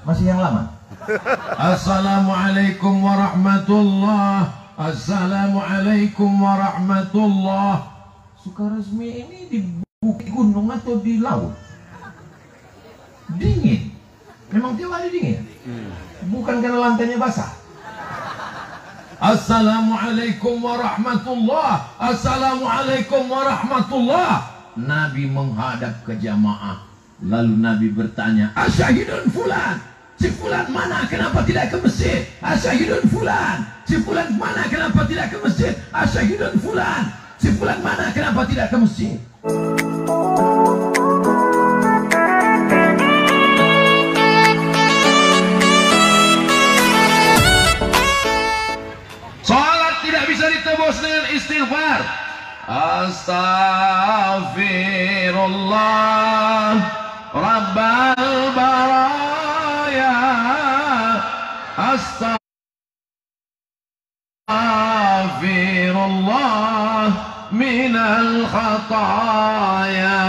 Masih yang lama. Assalamualaikum warahmatullah. Assalamualaikum warahmatullah. Sukaresmi ini di bukit gunung atau di laut? Dingin. Memang tiap hari dingin. Bukan karena lantainya basah. Assalamualaikum warahmatullah. Assalamualaikum warahmatullah. Nabi menghadap ke jamaah. Lalu Nabi bertanya, asyahidun fulan, si fulan mana, kenapa tidak ke masjid? Asyahidun fulan, si fulan mana, kenapa tidak ke masjid? Asyahidun fulan, si fulan mana, kenapa tidak ke masjid? Salat tidak bisa ditebus dengan istighfar. Astaghfirullah Rabbal baraya, astaghfirullah minal khataya.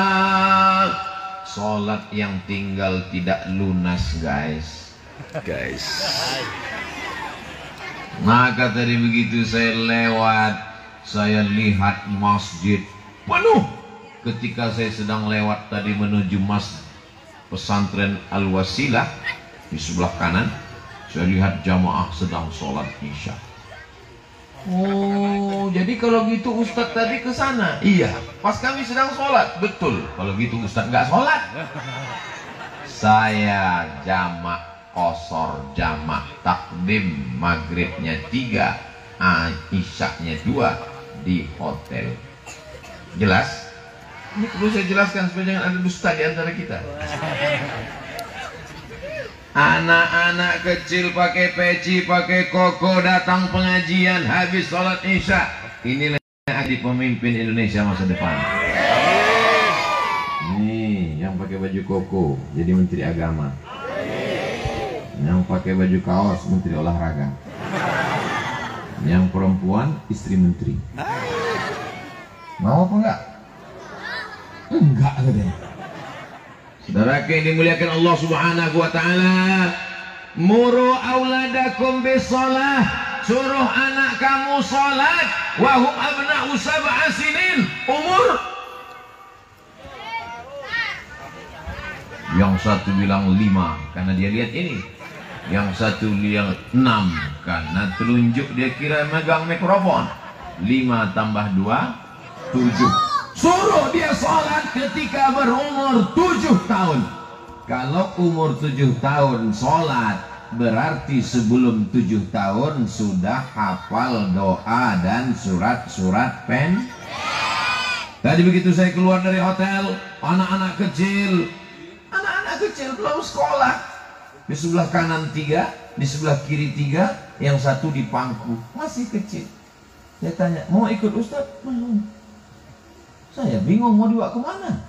Salat yang tinggal tidak lunas, guys. Maka tadi begitu saya lewat, saya lihat masjid penuh. Ketika saya sedang lewat tadi menuju pesantren Al-Wasilah, di sebelah kanan saya lihat jamaah sedang sholat isya. Oh, jadi kalau gitu Ustadz tadi ke sana? Iya, pas kami sedang sholat. Betul, kalau gitu Ustadz nggak sholat. Saya jamak qasar, jamak takdim, maghribnya 3, isyaknya 2 di hotel. Jelas? Ini perlu saya jelaskan supaya jangan ada dusta di antara kita. Anak-anak kecil pakai peci, pakai koko, datang pengajian, habis sholat isya. Inilah yang jadi pemimpin Indonesia masa depan. Nih, yang pakai baju koko jadi menteri agama. Yang pakai baju kaos menteri olahraga. Yang perempuan istri menteri. Mau apa enggak? Enggak katanya. Saudara yang dimuliakan Allah Subhanahu wa taala, muru auladakum bisalah, suruh anak kamu salat wa hum abna'u sab'a sinin, umur. Yang satu bilang 5 karena dia lihat ini. Yang satu bilang 6 karena telunjuk dia kira megang mikrofon. 5 tambah 2 7. Suruh dia sholat ketika berumur 7 tahun. Kalau umur 7 tahun sholat, berarti sebelum 7 tahun sudah hafal doa dan surat-surat pen. Tadi begitu saya keluar dari hotel, anak-anak kecil belum sekolah. Di sebelah kanan 3, di sebelah kiri 3, yang satu di pangku, masih kecil. Saya tanya, mau ikut Ustaz? Mau. Saya bingung mau dibawa kemana.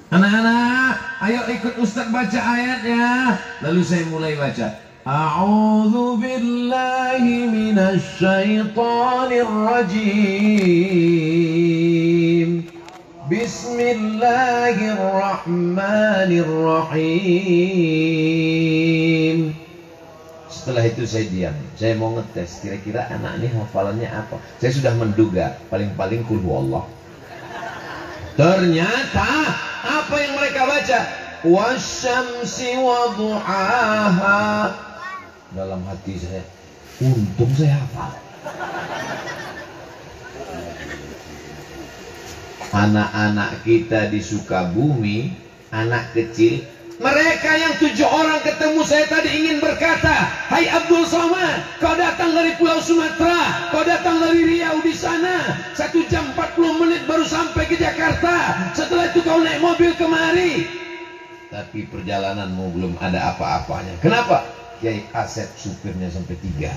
Anak-anak, ayo ikut Ustaz baca ayatnya. Lalu saya mulai baca. A'udzu billahi minasy syaithanir rajim. Bismillahirrahmanirrahim. Setelah itu saya diam. Saya mau ngetes kira-kira anak ini hafalannya apa. Saya sudah menduga paling-paling qul huwallah. Ternyata apa yang mereka baca? Wasyamsi waduhaha. Dalam hati saya, untung saya hafal. Anak-anak kita di Sukabumi, anak kecil, mereka yang 7 orang ketemu saya tadi ingin berkata, hai Abdul Somad, kau datang dari Pulau Sumatera, kau datang dari Riau di sana, 1 jam 40 menit baru sampai ke Jakarta, setelah itu kau naik mobil kemari. Tapi perjalananmu belum ada apa-apanya. Kenapa? Kiai Asep supirnya sampai 3.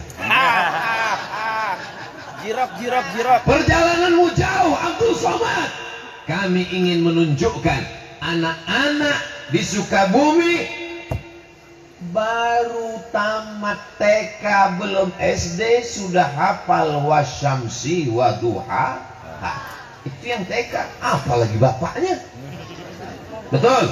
Jirok. Perjalananmu jauh Abdul Somad. Kami ingin menunjukkan anak-anak di Sukabumi baru tamat TK belum SD sudah hafal wasyamsi waduha. Itu yang TK, apalagi bapaknya. Betul.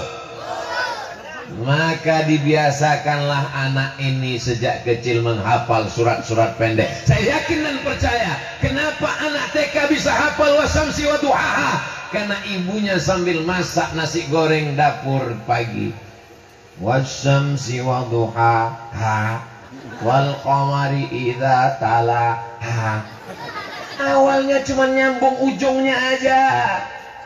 Maka dibiasakanlah anak ini sejak kecil menghafal surat-surat pendek. Saya yakin dan percaya kenapa anak TK bisa hafal wasamsi wa duhaha, karena ibunya sambil masak nasi goreng dapur pagi. Wasamsi wa duhaha wal qamari idza talaha. Awalnya cuma nyambung ujungnya aja.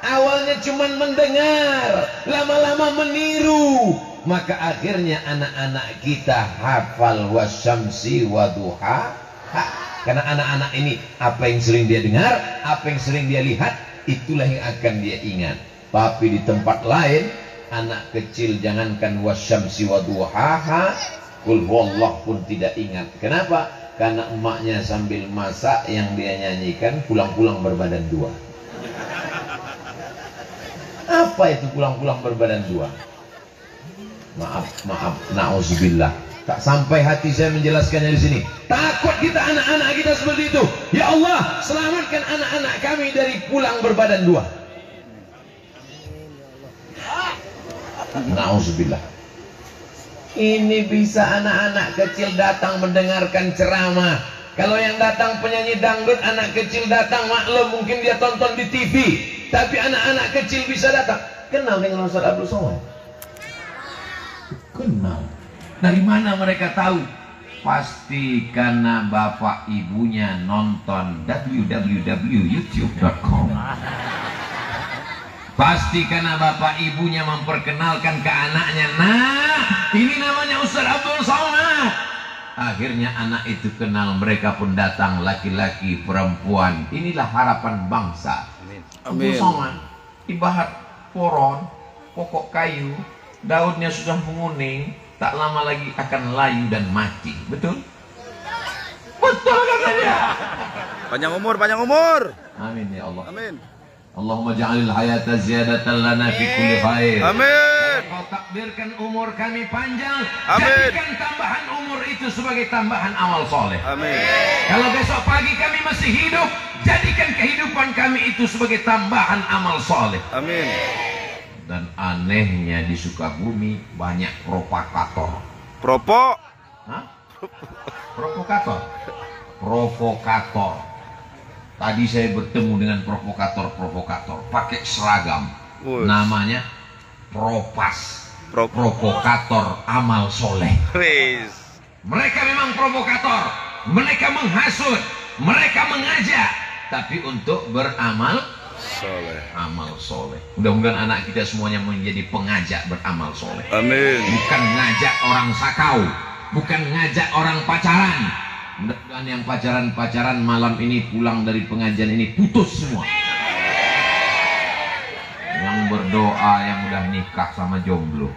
Awalnya cuma mendengar, lama-lama meniru. Maka akhirnya anak-anak kita hafal wasyamsi waduha. Karena anak-anak ini apa yang sering dia dengar, apa yang sering dia lihat, itulah yang akan dia ingat. Tapi di tempat lain, anak kecil jangankan wasyamsi waduha, qul huwallah pun tidak ingat. Kenapa? Karena emaknya sambil masak yang dia nyanyikan pulang-pulang berbadan dua. Apa itu pulang-pulang berbadan dua? Maaf, na'udzubillah. Tak sampai hati saya menjelaskannya di sini. Takut kita anak-anak kita seperti itu. Ya Allah, selamatkan anak-anak kami dari pulang berbadan dua. Na'udzubillah. Ini bisa anak-anak kecil datang mendengarkan ceramah. Kalau yang datang penyanyi dangdut, anak kecil datang, maklum mungkin dia tonton di TV. Tapi anak-anak kecil bisa datang. Kenal dengan Ustaz Abdul Somad? Kenal. Dari mana mereka tahu? Pasti karena bapak ibunya nonton www.youtube.com. Pasti karena bapak ibunya memperkenalkan ke anaknya. Nah, ini namanya Ustaz Abdul Somad. Akhirnya anak itu kenal, mereka pun datang, laki-laki, perempuan. Inilah harapan bangsa. Abdul Somad ibarat pohon, pokok kayu, daunnya sudah menguning, tak lama lagi akan layu dan mati. Betul? Betul katanya. Panjang umur, panjang umur. Amin ya Allah. Amin. Allahumma ja'alil hayata ziyadatan lana fi kulli khair. Amin. Kau takdirkan umur kami panjang. Amin. Jadikan tambahan umur itu sebagai tambahan amal soleh. Amin. Kalau besok pagi kami masih hidup, jadikan kehidupan kami itu sebagai tambahan amal soleh. Amin. Dan anehnya di Sukabumi banyak provokator. Propok. Hah? Provokator. Provokator. Tadi saya bertemu dengan provokator pakai seragam. Namanya Propas. Provokator amal soleh. Mereka memang provokator. Mereka menghasut. Mereka mengajak. Tapi untuk beramal soleh. Amal soleh. Mudah-mudahan anak kita semuanya menjadi pengajak beramal soleh. Amin. Bukan ngajak orang sakau. Bukan ngajak orang pacaran. Mudah-mudahan yang pacaran-pacaran malam ini pulang dari pengajian ini putus semua. Yang berdoa yang udah nikah sama jomblo.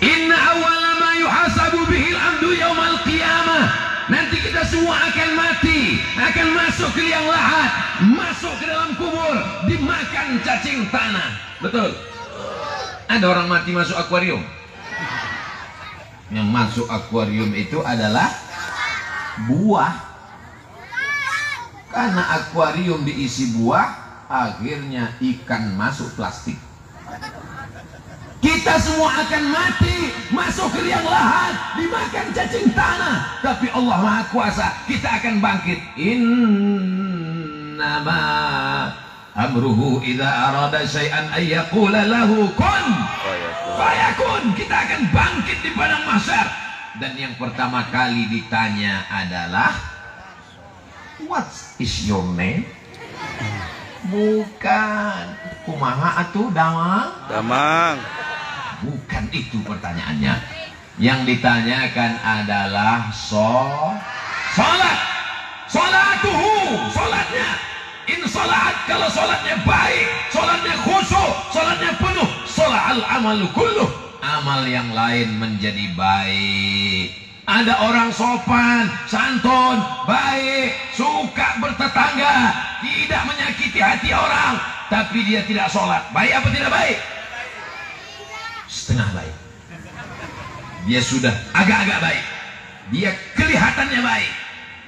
Inna awwala ma yuhasabu bihil amdu yaumal qiyamah. Nanti kita semua akan mati, akan masuk ke liang lahat, masuk ke dalam kubur, dimakan cacing tanah. Betul? Ada orang mati masuk akuarium. Yang masuk akuarium itu adalah buah. Karena akuarium diisi buah, akhirnya ikan masuk plastik. Kita semua akan mati, masuk ke liang lahat, dimakan cacing tanah. Tapi Allah Maha Kuasa, kita akan bangkit. Innama amruhu idza arada syai'an ay yaqula lahu kun fayakun. Kita akan bangkit di padang mahsyar, dan yang pertama kali ditanya adalah what is your name? Bukan kumaha atuh damang. Damang. Bukan itu pertanyaannya. Yang ditanyakan adalah salat. Salatuhu, salatnya. In salat, kalau salatnya baik, salatnya khusyuk, salatnya penuh, salahal amalu kulluh, amal yang lain menjadi baik. Ada orang sopan, santun, baik, suka bertetangga, tidak menyakiti hati orang, tapi dia tidak sholat. Baik apa tidak baik? Setengah baik. Dia sudah agak-agak baik. Dia kelihatannya baik.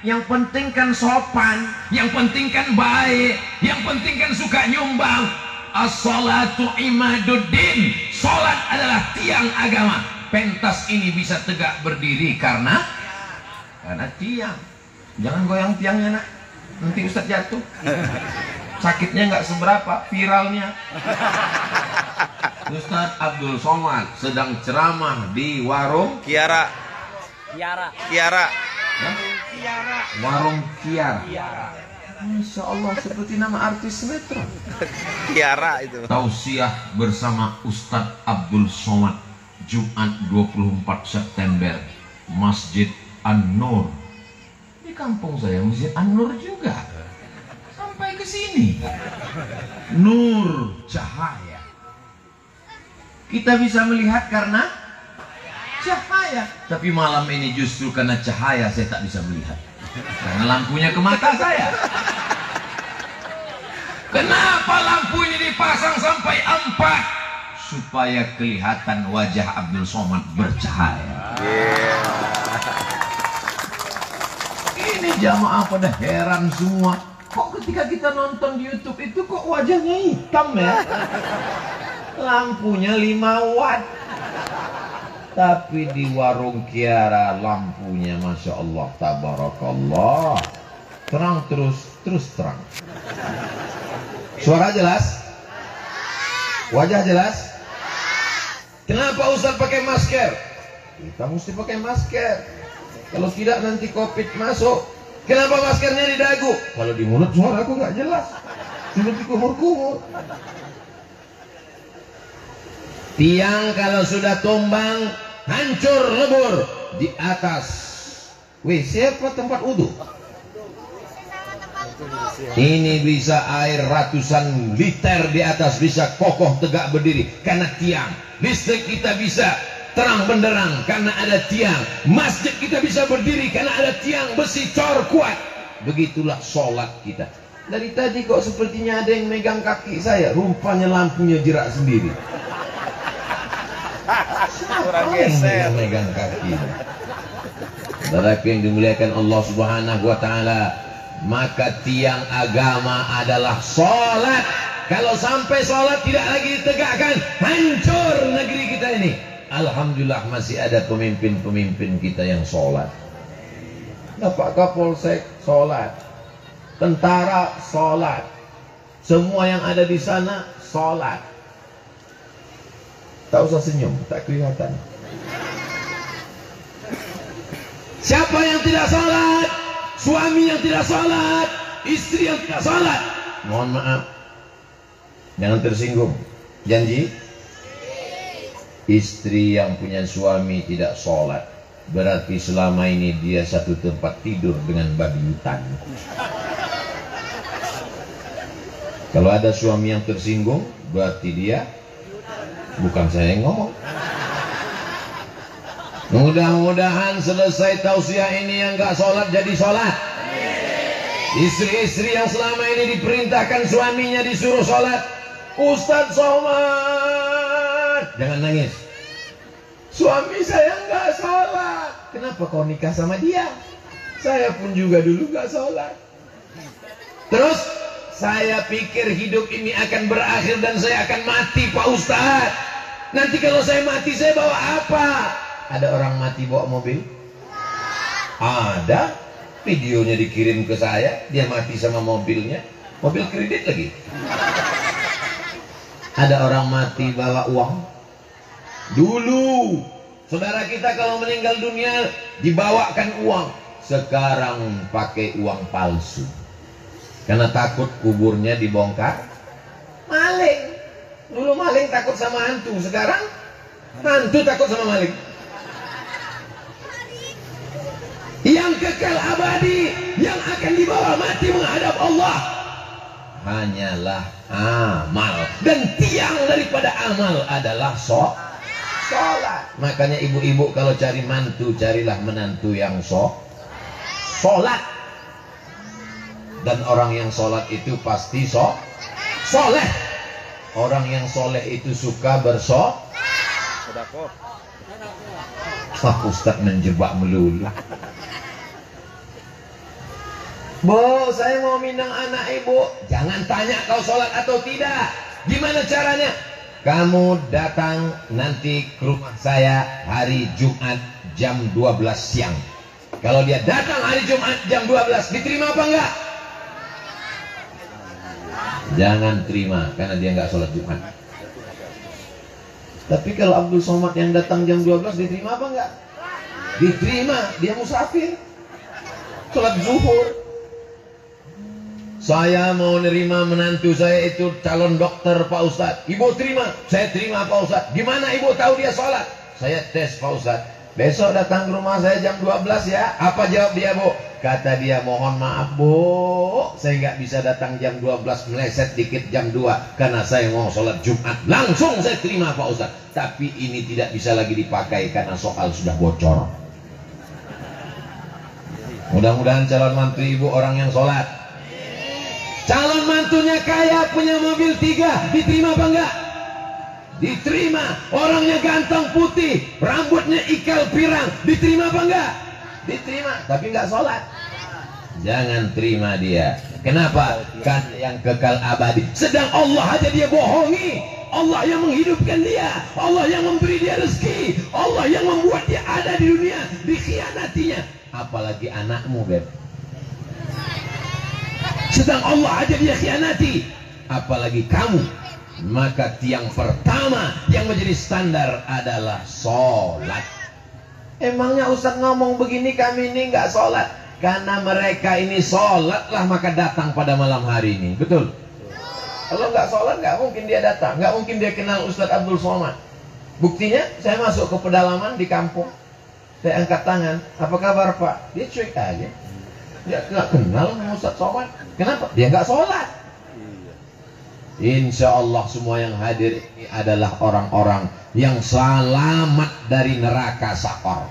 Yang penting kan sopan, yang penting kan baik, yang penting kan suka nyumbang. as-salatu imaduddin. Salat adalah tiang agama. Pentas ini bisa tegak berdiri karena tiang. Jangan goyang tiangnya nak, nanti Ustaz jatuh. Sakitnya nggak seberapa, viralnya. Ustaz Abdul Somad sedang ceramah di warung Kiara. Warung Kiara. Masya Allah, seperti nama artis sinetron. Kiara itu. Tausiah bersama Ustadz Abdul Somad, Jumat 24 September, Masjid An-Nur. Di kampung saya Masjid An-Nur juga. Sampai ke sini. Nur, cahaya. Kita bisa melihat karena cahaya. Tapi malam ini justru karena cahaya saya tak bisa melihat. Karena lampunya ke mata saya. Kenapa lampunya dipasang sampai 4? Supaya kelihatan wajah Abdul Somad bercahaya. Ini jamaah pada heran semua. Kok ketika kita nonton di YouTube itu kok wajahnya hitam ya? Lampunya 5 watt. Tapi di warung Kiara lampunya Masya Allah, tabarakallah, terang terus terang. Suara jelas? Wajah jelas? Kenapa Ustaz pakai masker? Kita mesti pakai masker. Kalau tidak nanti COVID masuk. Kenapa maskernya di dagu? Kalau di mulut suara aku nggak jelas, seperti kumur-kumur. Tiang kalau sudah tumbang, hancur lebur di atas WC apa tempat wudhu. Ini bisa air ratusan liter di atas, bisa kokoh tegak berdiri karena tiang. Listrik kita bisa terang benderang karena ada tiang. Masjid kita bisa berdiri karena ada tiang besi cor kuat. Begitulah sholat kita. Dari tadi kok sepertinya ada yang megang kaki saya, rupanya lampunya jerak sendiri. Kurang geser. Megang kaki. Saudara yang dimuliakan Allah Subhanahu wa taala, maka tiang agama adalah sholat. Kalau sampai sholat tidak lagi ditegakkan, hancur negeri kita ini. Alhamdulillah masih ada pemimpin-pemimpin kita yang sholat. Bapak Kapolsek sholat, tentara sholat, semua yang ada di sana sholat. Tak usah senyum, tak kelihatan. Siapa yang tidak sholat? Suami yang tidak sholat, istri yang tidak sholat. Mohon maaf, jangan tersinggung. Janji? Istri yang punya suami tidak sholat, berarti selama ini dia satu tempat tidur dengan babi hutan. Kalau ada suami yang tersinggung, berarti dia, bukan saya yang ngomong. Mudah-mudahan selesai tausiah ini yang gak sholat jadi sholat. Istri-istri yang selama ini diperintahkan suaminya disuruh sholat, Ustadz Somad, jangan nangis. Suami saya gak sholat. Kenapa kau nikah sama dia? Saya pun juga dulu gak sholat. Terus saya pikir hidup ini akan berakhir dan saya akan mati, Pak Ustadz. Nanti kalau saya mati, saya bawa apa? Ada orang mati bawa mobil? Ada. Videonya dikirim ke saya, dia mati sama mobilnya. Mobil kredit lagi. Ada orang mati bawa uang? Dulu saudara kita kalau meninggal dunia dibawakan uang. Sekarang pakai uang palsu. Karena takut kuburnya dibongkar. Maling. Dulu maling takut sama hantu, sekarang hantu takut sama maling. Yang kekal abadi, yang akan dibawa mati menghadap Allah, hanyalah amal. Dan tiang daripada amal adalah sholat. Makanya ibu-ibu kalau cari mantu, carilah menantu yang sholat. Dan orang yang sholat itu pasti soleh. Orang yang soleh itu suka Sedekah. Wah, Ustaz menjebak melulu. Bu, saya mau minang anak ibu. Jangan tanya kau sholat atau tidak. Gimana caranya? Kamu datang nanti ke rumah saya hari Jumat jam 12 siang. Kalau dia datang hari Jumat jam 12, diterima apa enggak? Jangan terima, karena dia enggak sholat Jumat. Tapi kalau Abdul Somad yang datang jam 12, diterima apa enggak? Diterima, dia musafir, sholat zuhur. Saya mau nerima menantu saya itu calon dokter Pak Ustadz. Ibu terima? Saya terima Pak Ustadz. Gimana ibu tahu dia sholat? Saya tes Pak Ustadz. Besok datang ke rumah saya jam 12 ya. Apa jawab dia bu? Kata dia, mohon maaf bu, saya nggak bisa datang jam 12, meleset dikit jam 2 karena saya mau sholat Jumat. Langsung saya terima Pak Ustadz. Tapi ini tidak bisa lagi dipakai karena soal sudah bocor. Mudah-mudahan calon mantu ibu orang yang sholat. Calon mantunya kaya, punya mobil 3, diterima apa enggak? Diterima. Orangnya ganteng, putih, rambutnya ikal pirang, diterima apa enggak? Diterima, tapi enggak sholat. Jangan terima dia. Kenapa? Kan yang kekal abadi. Sedang Allah aja dia bohongi. Allah yang menghidupkan dia, Allah yang memberi dia rezeki, Allah yang membuat dia ada di dunia, dikhianatinya. Apalagi anakmu, Beb. Sedang Allah aja dia khianati, apalagi kamu. Maka tiang pertama yang menjadi standar adalah sholat. Emangnya Ustaz ngomong begini kami ini nggak sholat? Karena mereka ini sholat lah maka datang pada malam hari ini. Betul? Kalau nggak sholat nggak mungkin dia datang, nggak mungkin dia kenal Ustaz Abdul Somad. Buktinya saya masuk ke pedalaman di kampung, saya angkat tangan, apa kabar Pak? Dia cuek aja. Dia nggak kenal sama Ustaz Somad. Kenapa? Dia nggak sholat. Insya Allah semua yang hadir ini adalah orang-orang yang selamat dari neraka sakor.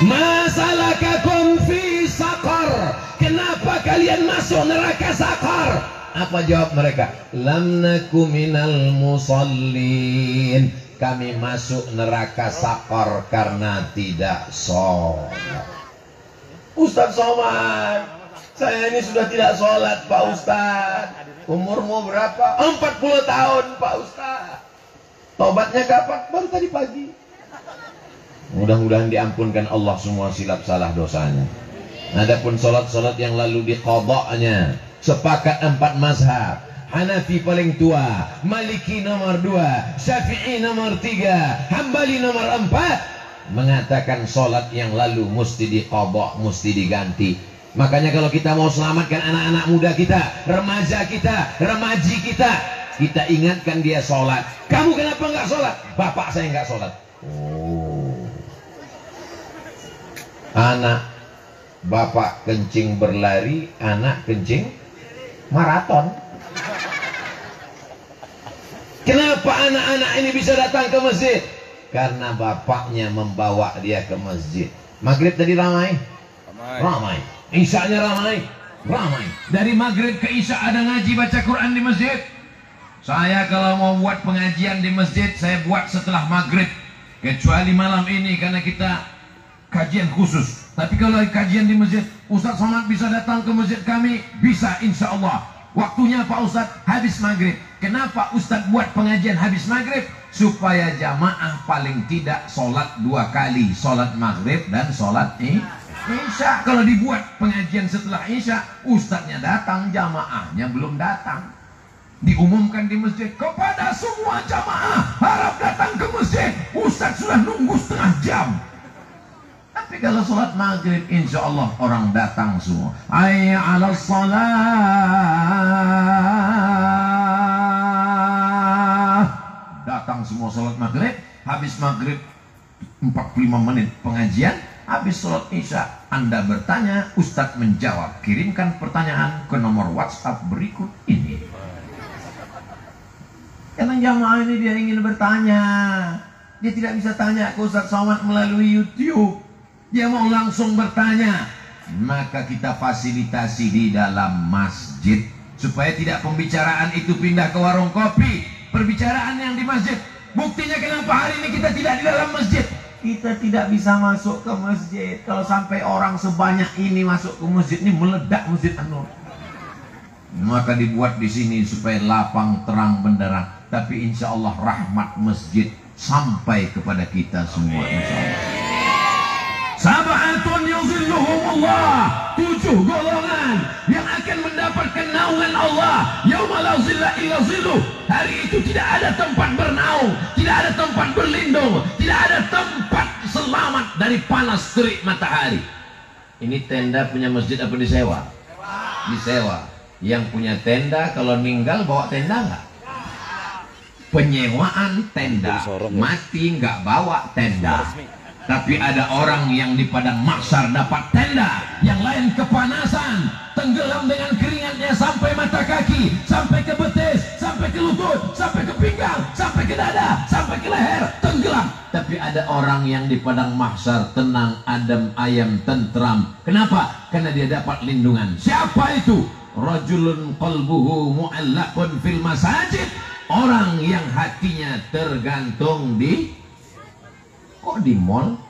Masalakakum fi sakor. Kenapa kalian masuk neraka sakor? Apa jawab mereka? Lam naku minal musallin. Kami masuk neraka sakor karena tidak sholat. Ustaz Somad, saya ini sudah tidak sholat Pak Ustaz. Umurmu berapa? 40 tahun Pak Ustaz. Tobatnya kapan? Baru tadi pagi. Mudah-mudahan diampunkan Allah semua silap salah dosanya. Adapun sholat-sholat yang lalu diqadanya, sepakat 4 mazhab. Hanafi paling tua, Maliki nomor 2, Syafi'i nomor 3, Hambali nomor 4 mengatakan sholat yang lalu mesti diqadha, mesti diganti. Makanya kalau kita mau selamatkan anak-anak muda kita, remaja kita, remaji kita, kita ingatkan dia sholat. Kamu kenapa nggak sholat? Bapak saya nggak sholat. Oh, anak bapak kencing berlari, anak kencing maraton. Kenapa anak-anak ini bisa datang ke masjid? Karena bapaknya membawa dia ke masjid. Maghrib tadi ramai? Ramai. Isya'nya ramai? Ramai. Dari maghrib ke isya' ada ngaji baca Quran di masjid. Saya kalau mau buat pengajian di masjid, saya buat setelah maghrib. Kecuali malam ini karena kita kajian khusus. Tapi kalau kajian di masjid, Ustaz Somad bisa datang ke masjid kami? Bisa, insya Allah. Waktunya Pak Ustaz habis maghrib. Kenapa Ustaz buat pengajian habis maghrib? Supaya jamaah paling tidak sholat 2 kali, sholat maghrib dan sholat isya. Kalau dibuat pengajian setelah isya, Ustaznya datang, jamaahnya belum datang. Diumumkan di masjid, kepada semua jamaah harap datang ke masjid. Ustaz sudah nunggu setengah jam. Tapi kalau sholat maghrib, insya Allah orang datang semua. Hayya 'alas shalah. Datang semua sholat maghrib. Habis maghrib 45 menit pengajian. Habis sholat isya, Anda bertanya, Ustadz menjawab. Kirimkan pertanyaan ke nomor WhatsApp berikut ini. Karena jamaah ini dia ingin bertanya. Dia tidak bisa tanya ke Ustadz Somad melalui YouTube. Dia mau langsung bertanya. Maka kita fasilitasi di dalam masjid. Supaya tidak pembicaraan itu pindah ke warung kopi. Perbicaraan yang di masjid. Buktinya kenapa hari ini kita tidak di dalam masjid. Kita tidak bisa masuk ke masjid. Kalau sampai orang sebanyak ini masuk ke masjid, ini meledak Masjid An-Nur. Maka dibuat di sini supaya lapang terang benderang. Tapi insya Allah rahmat masjid sampai kepada kita semua, insya Allah. Sab'atun yuzilluhumullah, 7 golongan yang akan mendapatkan naungan Allah. Yauma la zilla illa zilluh. Hari itu tidak ada tempat bernaung, tidak ada tempat berlindung, tidak ada tempat selamat dari panas terik matahari. Ini tenda punya masjid apa disewa? Disewa. Yang punya tenda kalau meninggal bawa tenda nggak? Penyewaan tenda, mati nggak bawa tenda. Tapi ada orang yang di padang mahsyar dapat tenda, yang lain kepanasan, tenggelam dengan keringatnya sampai mata kaki, sampai ke betis, sampai ke lutut, sampai ke pinggang, sampai ke dada, sampai ke leher, tenggelam. Tapi ada orang yang di padang mahsyar tenang, adem, ayem, tentram. Kenapa? Karena dia dapat lindungan. Siapa itu? Rajulun qalbuhu mu'allaqun fil masajid. Orang yang hatinya tergantung di, kok di mall?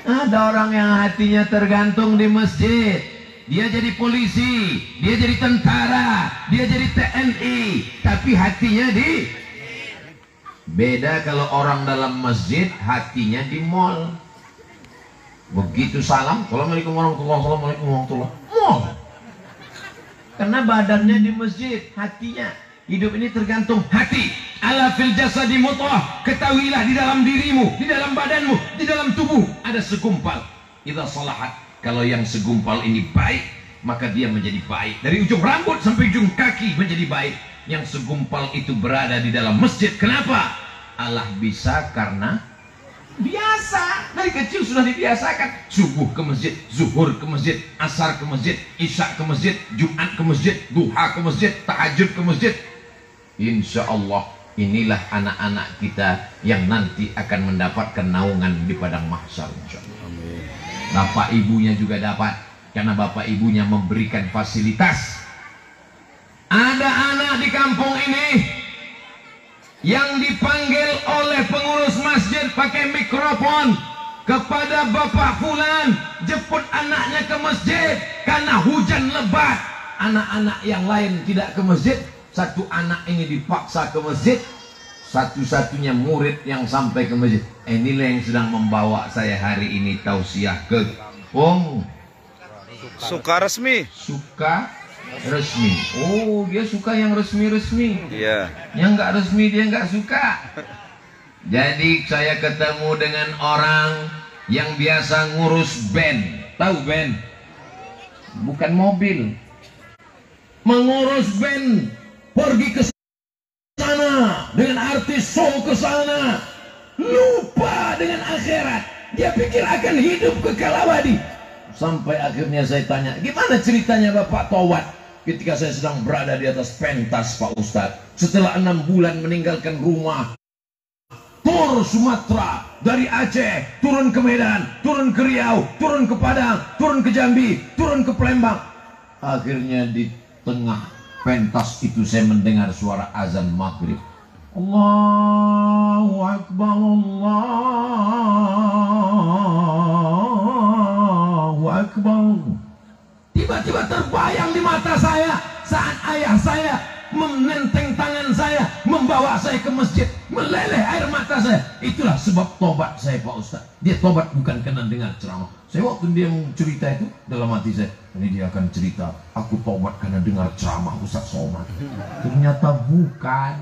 Ada orang yang hatinya tergantung di masjid. Dia jadi polisi, dia jadi tentara, dia jadi TNI, tapi hatinya di. Beda kalau orang dalam masjid hatinya di mall. Begitu salam, assalamualaikum warahmatullahi wabarakatuh, assalamualaikum warahmatullahi wabarakatuh, mall. Karena badannya di masjid, hatinya. Hidup ini tergantung hati. Ala fil jasadi mutah. Ketahuilah di dalam dirimu, di dalam badanmu, di dalam tubuh ada segumpal. Idza salahat, kalau yang segumpal ini baik, maka dia menjadi baik. Dari ujung rambut sampai ujung kaki menjadi baik. Yang segumpal itu berada di dalam masjid. Kenapa? Allah bisa karena biasa. Dari kecil sudah dibiasakan. Subuh ke masjid, zuhur ke masjid, asar ke masjid, isya ke masjid, Jumat ke masjid, duha ke masjid, tahajud ke masjid. Insya Allah inilah anak-anak kita yang nanti akan mendapatkan naungan di padang mahsyar. Bapak ibunya juga dapat, karena bapak ibunya memberikan fasilitas. Ada anak di kampung ini yang dipanggil oleh pengurus masjid pakai mikrofon kepada Bapak Fulan, jemput anaknya ke masjid karena hujan lebat. Anak-anak yang lain tidak ke masjid. Satu anak ini dipaksa ke masjid, satu-satunya murid yang sampai ke masjid. Inilah yang sedang membawa saya hari ini tausiah ke kampung. Suka resmi. Suka resmi. Oh, dia suka yang resmi-resmi. Iya. Yang nggak resmi dia nggak suka. Jadi saya ketemu dengan orang yang biasa ngurus band. Tahu band? Bukan mobil. Mengurus band. Pergi ke sana dengan artis show ke sana, lupa dengan akhirat. Dia pikir akan hidup kekal abadi. Sampai akhirnya saya tanya, gimana ceritanya Bapak taubat ketika saya sedang berada di atas pentas Pak Ustadz? Setelah 6 bulan meninggalkan rumah, tur Sumatera, dari Aceh turun ke Medan, turun ke Riau, turun ke Padang, turun ke Jambi, turun ke Palembang. Akhirnya di tengah pentas itu saya mendengar suara azan maghrib. Allahu Akbar, Allahu Akbar. Tiba-tiba terbayang di mata saya saat ayah saya menenteng tangan saya, membawa saya ke masjid, meleleh air mata saya. Itulah sebab tobat saya Pak Ustaz. Dia tobat bukan karena dengar ceramah. Saya waktu dia cerita itu dalam hati saya, ini dia akan cerita, aku tobat karena dengar ceramah Ustaz Somad. Ternyata bukan.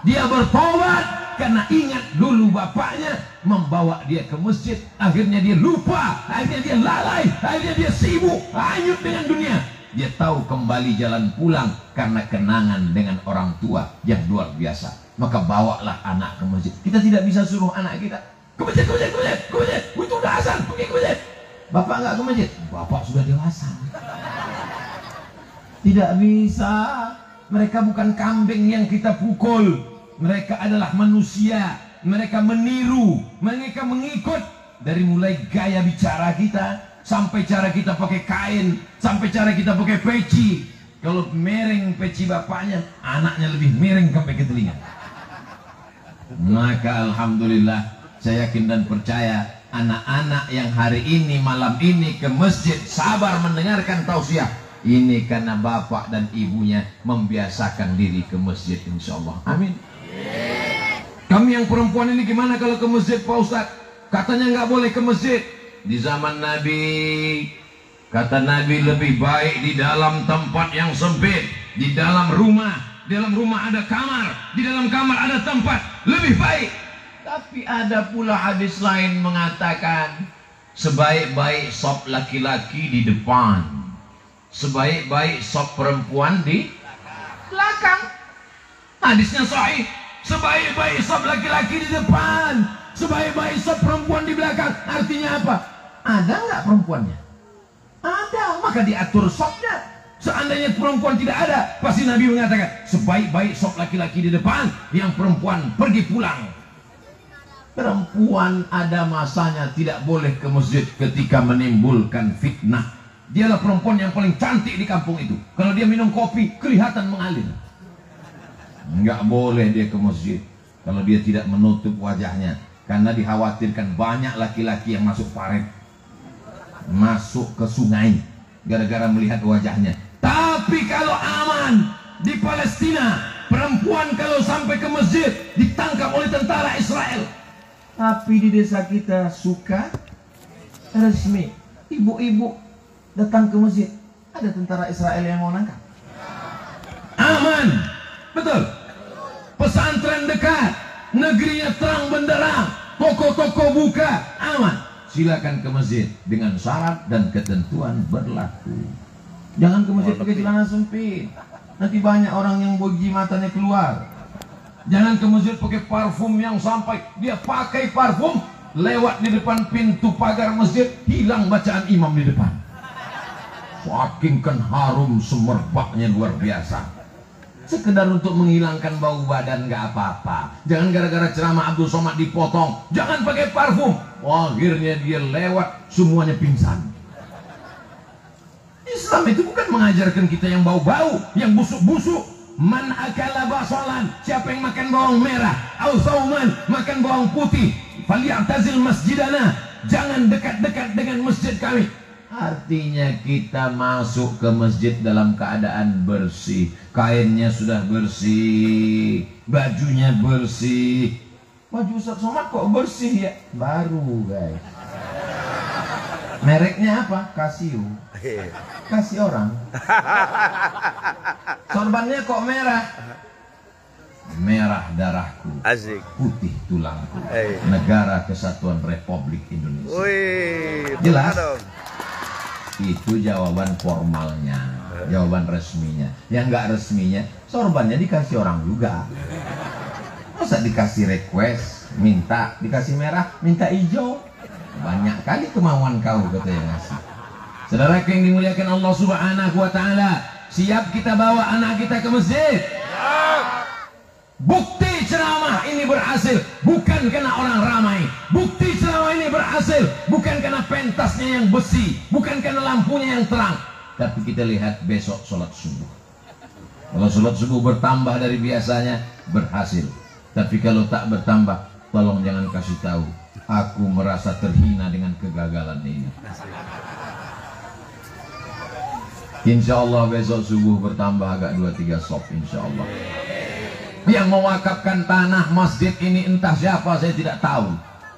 Dia bertobat karena ingat dulu bapaknya membawa dia ke masjid. Akhirnya dia lupa, akhirnya dia lalai, akhirnya dia sibuk, hanyut dengan dunia. Dia tahu kembali jalan pulang karena kenangan dengan orang tua yang luar biasa. Maka bawalah anak ke masjid. Kita tidak bisa suruh anak kita ke masjid, ke masjid, ke masjid, ke masjid. Itu udah azan, pergi ke masjid. Bapak nggak ke masjid, bapak sudah dewasa. Tidak bisa. Mereka bukan kambing yang kita pukul. Mereka adalah manusia. Mereka meniru, mereka mengikut. Dari mulai gaya bicara kita, sampai cara kita pakai kain, sampai cara kita pakai peci. Kalau mereng peci bapaknya, anaknya lebih mereng sampai ke telinga. Maka alhamdulillah, saya yakin dan percaya anak-anak yang hari ini malam ini ke masjid sabar mendengarkan tausiah, Ini karena bapak dan ibunya membiasakan diri ke masjid, insya Allah. Amin. Kami yang perempuan ini gimana kalau ke masjid, Pak Ustadz? Katanya nggak boleh ke masjid. Di zaman Nabi, kata Nabi, lebih baik di dalam tempat yang sempit, di dalam rumah. Di dalam rumah ada kamar, di dalam kamar ada tempat, lebih baik. Tapi ada pula hadis lain mengatakan, sebaik-baik sop laki-laki di depan, sebaik-baik sop perempuan di belakang. Hadisnya sahih. Sebaik-baik sop laki-laki di depan, sebaik-baik sop perempuan di belakang. Artinya apa? Ada nggak perempuannya? Ada, maka diatur sopnya. Seandainya perempuan tidak ada, pasti Nabi mengatakan sebaik-baik sop laki-laki di depan, yang perempuan pergi pulang. Perempuan ada masanya tidak boleh ke masjid ketika menimbulkan fitnah. Dialah perempuan yang paling cantik di kampung itu. Kalau dia minum kopi, kelihatan mengalir. Nggak boleh dia ke masjid kalau dia tidak menutup wajahnya, karena dikhawatirkan banyak laki-laki yang masuk paret, masuk ke sungai gara-gara melihat wajahnya. Tapi kalau aman di Palestina, perempuan kalau sampai ke masjid ditangkap oleh tentara Israel. Tapi di desa kita suka resmi, ibu-ibu datang ke masjid, ada tentara Israel yang mau nangkap. Aman, betul. Pesantren dekat, negerinya terang benderang, toko-toko buka, aman. Silakan ke masjid dengan syarat dan ketentuan berlaku. Jangan ke masjid pakai celana sempit, nanti banyak orang yang bogi matanya keluar. Jangan ke masjid pakai parfum yang sampai dia pakai parfum, lewat di depan pintu pagar masjid, hilang bacaan imam di depan. Saking kan harum semerbaknya luar biasa. Sekedar untuk menghilangkan bau badan nggak apa-apa. Jangan gara-gara ceramah Abdul Somad dipotong, jangan pakai parfum. Akhirnya dia lewat semuanya pingsan. Islam itu bukan mengajarkan kita yang bau-bau, yang busuk-busuk. Man akala basalan, siapa yang makan bawang merah, au sauman, makan bawang putih, falyatazil masjidana, jangan dekat-dekat dengan masjid kami. Artinya kita masuk ke masjid dalam keadaan bersih, kainnya sudah bersih, bajunya bersih. Baju Ustaz Somad kok bersih ya? Baru guys. Mereknya apa? Casio. Kasih orang. Sorbannya kok merah? Merah darahku, Asik. putih tulangku. Negara Kesatuan Republik Indonesia. Wih, Jelas? dong. Itu jawaban formalnya, jawaban resminya. Yang nggak resminya, sorbannya dikasih orang juga. Masa dikasih request, minta, dikasih merah, minta hijau. Banyak kali kemauan kau, kata yang ngasih. Saudara yang dimuliakan Allah Subhanahu wa Ta'ala, siap kita bawa anak kita ke masjid? Bukti ceramah ini berhasil bukan karena orang ramai. Bukti ceramah ini berhasil bukan karena pentasnya yang besi, bukan karena lampunya yang terang. Tapi kita lihat besok sholat subuh. Kalau sholat subuh bertambah dari biasanya, berhasil. Tapi kalau tak bertambah, tolong jangan kasih tahu. Aku merasa terhina dengan kegagalan ini. Insya Allah besok subuh bertambah agak 2-3 sop, insya Allah. Yang mewakafkan tanah masjid ini entah siapa, saya tidak tahu.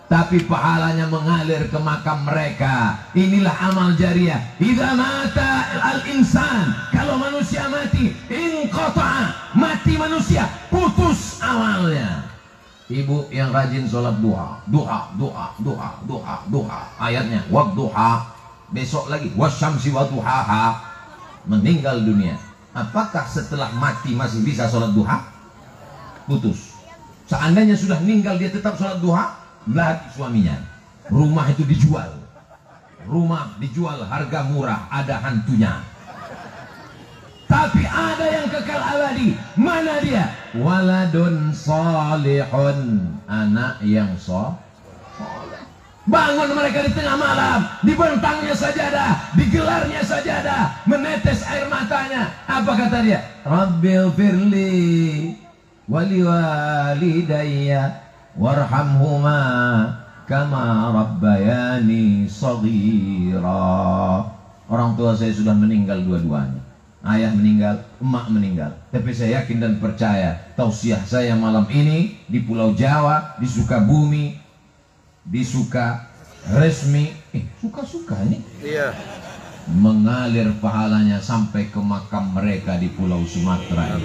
Tapi pahalanya mengalir ke makam mereka. Inilah amal jariah. Idza mata al-insan, kalau manusia mati, inqata'a, mati manusia, putus amalnya. Ibu yang rajin sholat duha, ayatnya wadduha, besok lagi wasyamsi wadduhaha, meninggal dunia. Apakah setelah mati masih bisa sholat duha? Putus. Seandainya sudah meninggal dia tetap sholat duha, lagi suaminya. Rumah itu dijual. Rumah dijual harga murah, ada hantunya. Tapi ada yang kekal abadi. Mana dia? Waladun salihun, anak yang soleh. Bangun mereka di tengah malam, dibentangnya sajadah, digelarnya sajadah, menetes air matanya. Apa kata dia? Rabbil firli wali walidayya warhamhuma kama rabbayani shaghira. Orang tua saya sudah meninggal dua-duanya. Ayah meninggal, emak meninggal. Tapi saya yakin dan percaya tausiah saya malam ini di Pulau Jawa, di Sukabumi, di Sukaresmi, suka-suka ini. Iya. Mengalir pahalanya sampai ke makam mereka di Pulau Sumatera.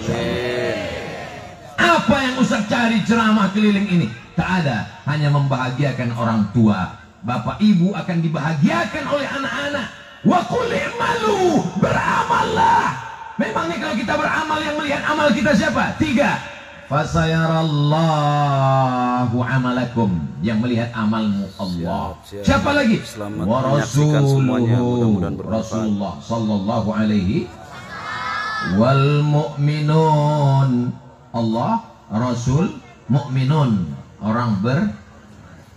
Apa yang Ustaz cari ceramah keliling ini? Tak ada, hanya membahagiakan orang tua. Bapak ibu akan dibahagiakan oleh anak-anak. Wa qul i'malu, beramallah. Memangnya kalau kita beramal, yang melihat amal kita siapa? 3. Fasayarallahu amalakum, yang melihat amalmu Allah. Siapa lagi? Wa rasuluhu, Rasulullah sallallahu alaihi wal mu'minun. Allah, Rasul, mu'minun, orang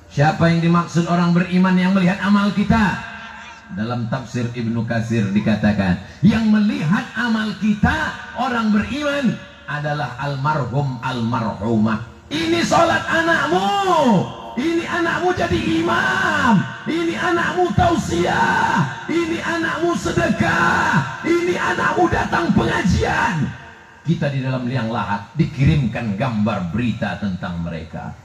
siapa yang dimaksud orang beriman yang melihat amal kita? Dalam tafsir Ibnu Katsir dikatakan, yang melihat amal kita orang beriman adalah almarhum almarhumah. Ini sholat anakmu, ini anakmu jadi imam, ini anakmu tausiah, ini anakmu sedekah, ini anakmu datang pengajian. Kita di dalam liang lahat dikirimkan gambar berita tentang mereka.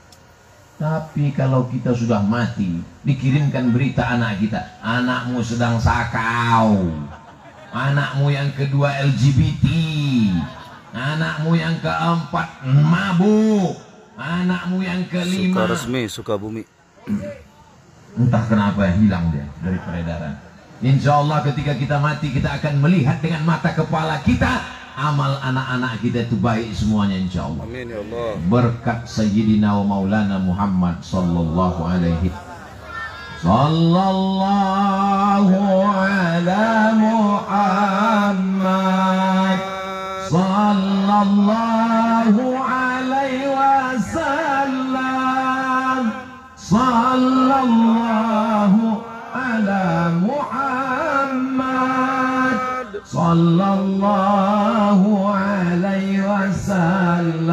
Tapi kalau kita sudah mati, dikirimkan berita anak kita, anakmu sedang sakau, anakmu yang kedua LGBT, anakmu yang keempat mabuk, anakmu yang kelima Sukaresmi, Sukabumi. entah kenapa hilang dia dari peredaran. Insya Allah ketika kita mati, kita akan melihat dengan mata kepala kita amal anak-anak kita itu baik semuanya, insya Allah. Amin ya Allah. Berkat Sayyidina wa Maulana Muhammad sallallahu alaihi ala Muhammad sallallahu alaihi wasallam, sallallahu ala Muhammad sallallahu alaihi wasallam.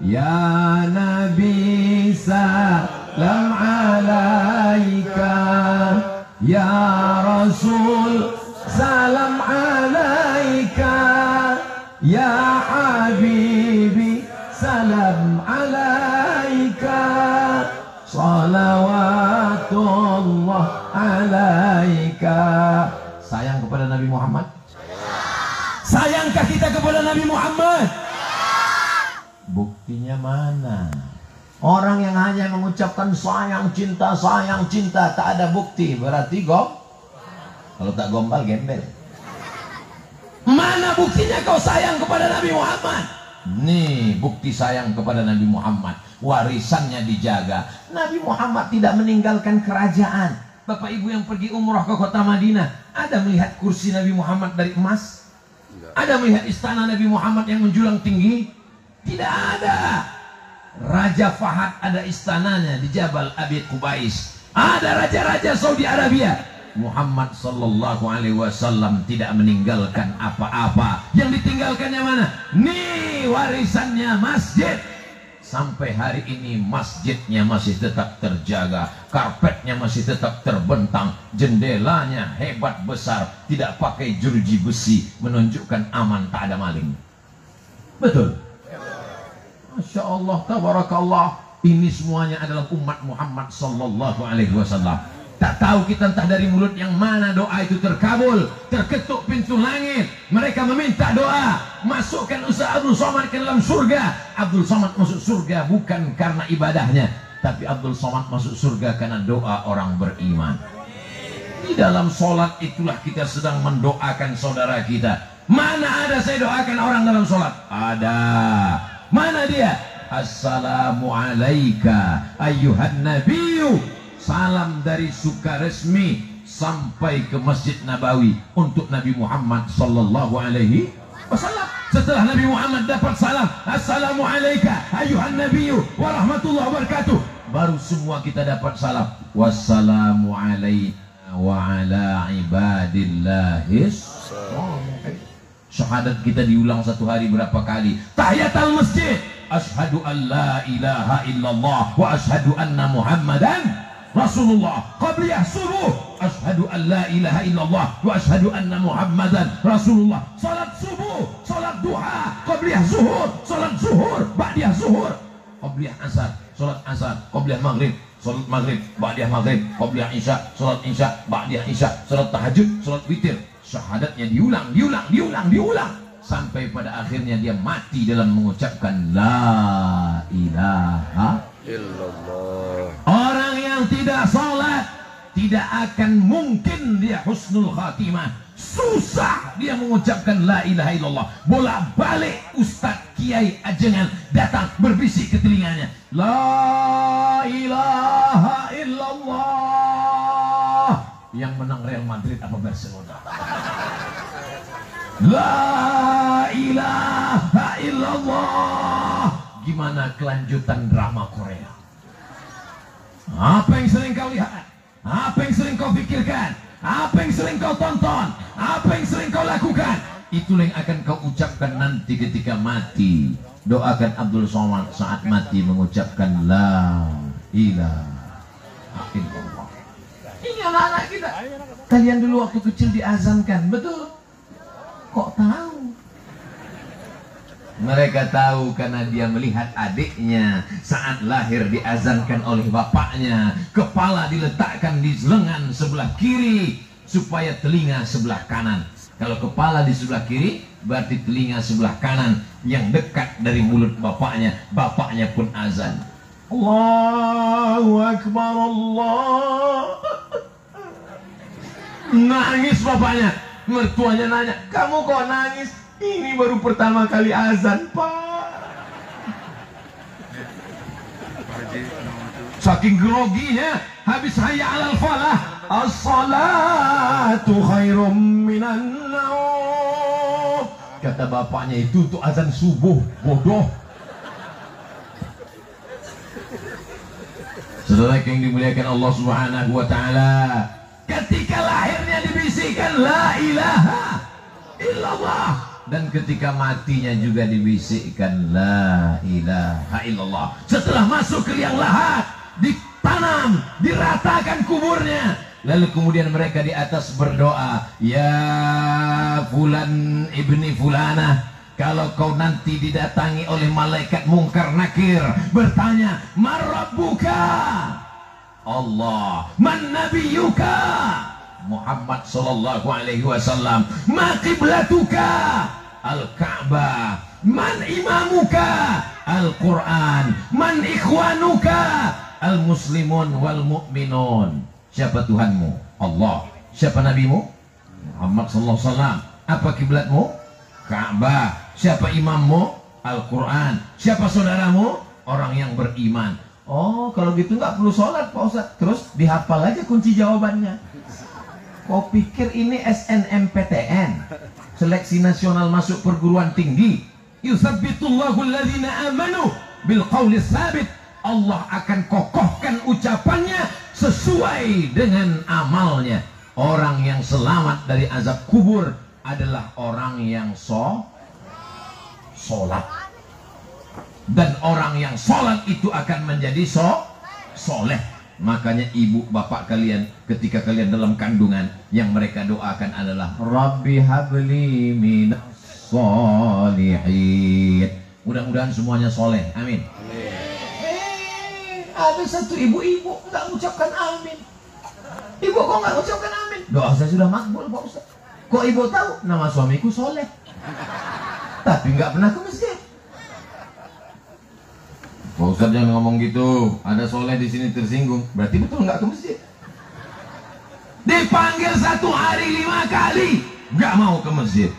Ya Nabi salam alaika, ya Rasul salam alaika, ya Habibi salam alaika, salawatullah alaika. Sayang kepada Nabi Muhammad? Sayangkah kita kepada Nabi Muhammad? Buktinya mana? Orang yang hanya mengucapkan sayang cinta, tak ada bukti, berarti kalau tak gombal gembel. Mana buktinya kau sayang kepada Nabi Muhammad? Nih bukti sayang kepada Nabi Muhammad, warisannya dijaga. Nabi Muhammad tidak meninggalkan kerajaan. Bapak ibu yang pergi umrah ke kota Madinah, ada melihat kursi Nabi Muhammad dari emas? Ada melihat istana Nabi Muhammad yang menjulang tinggi? Tidak ada. Raja Fahad ada istananya di Jabal Abi Qubais. Ada raja-raja Saudi Arabia. Muhammad sallallahu alaihi wasallam tidak meninggalkan apa-apa. Yang ditinggalkannya mana? Nih warisannya masjid. Sampai hari ini masjidnya masih tetap terjaga, karpetnya masih tetap terbentang, jendelanya hebat besar, tidak pakai jeruji besi, menunjukkan aman, tak ada maling. Betul? Masya Allah, tabarakallah. Ini semuanya adalah umat Muhammad sallallahu alaihi wasallam. Tak tahu kita entah dari mulut yang mana doa itu terkabul, terketuk pintu langit. Mereka meminta doa, masukkan Ustaz Abdul Somad ke dalam surga. Abdul Somad masuk surga bukan karena ibadahnya, tapi Abdul Somad masuk surga karena doa orang beriman. Di dalam sholat itulah kita sedang mendoakan saudara kita. Mana ada saya doakan orang dalam sholat? Ada. Mana dia? Assalamualaikum ayyuhan nabiyyu. Salam dari Sukaresmi sampai ke Masjid Nabawi untuk Nabi Muhammad sallallahu alaihi wasallam. Setelah Nabi Muhammad dapat salam, Assalamualaikum ayyuhan nabiyyu wa rahmatullahi wabarakatuh, baru semua kita dapat salam, wassalamu alaina wa ala ibadillahis sholihin. Syahadat kita diulang satu hari berapa kali? Tahiyatul masjid, asyhadu an la ilaha illallah wa asyhadu anna Muhammadan Rasulullah. Qabliyah subuh, asyhadu an la ilaha illallah wa asyhadu anna Muhammadan Rasulullah. Salat subuh, salat duha, qabliyah zuhur, salat zuhur, ba'diyah zuhur, qabliyah asar, salat asar, qabliyah maghrib, salat maghrib, ba'diyah maghrib, qabliyah isya, salat isya, ba'diyah isya, salat tahajud, salat witir. Syahadatnya diulang sampai pada akhirnya dia mati dalam mengucapkan la ilaha illallah. Orang yang tidak salat tidak akan mungkin dia husnul khatimah. Susah dia mengucapkan la ilaha illallah. Bolak-balik Ustaz Kiai Ajengan datang berbisik ke telinganya, la ilaha illallah. Yang menang Real Madrid apa Barcelona? La ilaha illallah. Gimana kelanjutan drama Korea? Apa yang sering kau lihat? Apa yang sering kau pikirkan? Apa yang sering kau tonton? Apa yang sering kau lakukan? Itulah yang akan kau ucapkan nanti ketika mati. Doakan Abdul Somad saat mati mengucapkan la ilaha illallah. Ini anak-anak kita. Kalian dulu waktu kecil diazankan, betul? Kok tahu? Mereka tahu karena dia melihat adiknya saat lahir diazankan oleh bapaknya. Kepala diletakkan di lengan sebelah kiri supaya telinga sebelah kanan. Kalau kepala di sebelah kiri berarti telinga sebelah kanan yang dekat dari mulut bapaknya. Bapaknya pun azan. Allahu Akbar, Allah. Nangis bapaknya. Mertuanya nanya, kamu kok nangis? Ini baru pertama kali azan, Pak. Saking groginya, habis hayya 'alal falah, as-salatu khairum minan naum. Kata bapaknya, itu untuk azan subuh, bodoh. Saudara yang dimuliakan Allah Subhanahu wa taala, ketika lahirnya dibisikkan la ilaha illallah, dan ketika matinya juga dibisikkan la ilaha illallah. Setelah masuk ke liang lahat, ditanam, diratakan kuburnya, lalu kemudian mereka di atas berdoa, ya fulan ibni fulana, kalau kau nanti didatangi oleh malaikat mungkar nakir bertanya, man rabbuka? Allah. Man nabiyuka? Muhammad sallallahu alaihi wasallam. Ma qiblatuka? Al-Ka'bah. Man imamuka? Al-Quran. Man ikhwanuka? Al-muslimun wal mu'minun. Siapa Tuhanmu? Allah. Siapa nabimu? Muhammad sallallahu alaihi wasallam. Apa kiblatmu? Ka'bah. Siapa imammu? Al-Quran. Siapa saudaramu? Orang yang beriman. Oh, kalau gitu nggak perlu sholat, Pak Ustadz. Terus dihafal aja kunci jawabannya. Kau pikir ini SNMPTN, seleksi nasional masuk perguruan tinggi? Yuthabbitullahu alladhina amanu bil qawli tsabit. Allah akan kokohkan ucapannya sesuai dengan amalnya. Orang yang selamat dari azab kubur adalah orang yang sholat. Dan orang yang sholat itu akan menjadi soleh. Makanya ibu bapak kalian ketika kalian dalam kandungan, yang mereka doakan adalah Rabbi habli minas sholihin. Mudah-mudahan semuanya soleh, amin. Ada satu ibu-ibu nggak mengucapkan amin. Ibu kok nggak mengucapkan amin? Doa saya sudah makbul, Pak Ustaz. Kok ibu tahu? Nama suamiku soleh, tapi nggak pernah ke masjid. Pak Ustadz jangan ngomong gitu. Ada soleh di sini tersinggung. Berarti betul nggak ke masjid. Dipanggil satu hari 5 kali, nggak mau ke masjid.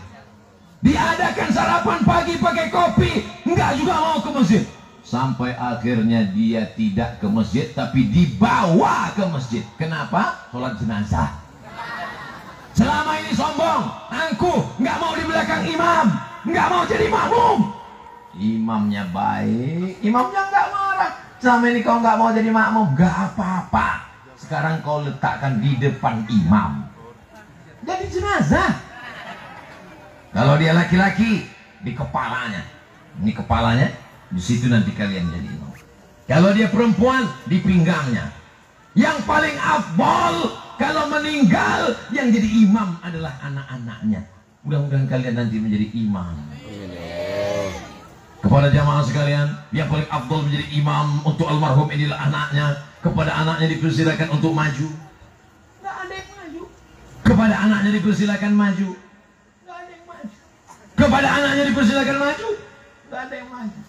Diadakan sarapan pagi pakai kopi, nggak juga mau ke masjid. Sampai akhirnya dia tidak ke masjid, tapi dibawa ke masjid. Kenapa? Sholat jenazah. Selama ini sombong, angkuh, nggak mau di belakang imam, nggak mau jadi makmum. Imamnya baik, imamnya nggak marah. Selama ini kau nggak mau jadi makmum, nggak apa-apa. Sekarang kau letakkan di depan imam, jadi jenazah. Kalau dia laki-laki, di kepalanya. Ini kepalanya, di situ nanti kalian jadi imam. Kalau dia perempuan, di pinggangnya. Yang paling afdal kalau meninggal, yang jadi imam adalah anak-anaknya. Mudah-mudahan kalian nanti menjadi imam. Kepada jamaah sekalian, yang paling afdal menjadi imam untuk almarhum inilah anaknya. Kepada anaknya dipersilakan untuk maju. Nggak ada yang maju. Kepada anaknya dipersilakan maju. Nggak ada yang maju. Kepada anaknya dipersilakan maju. Nggak ada yang maju.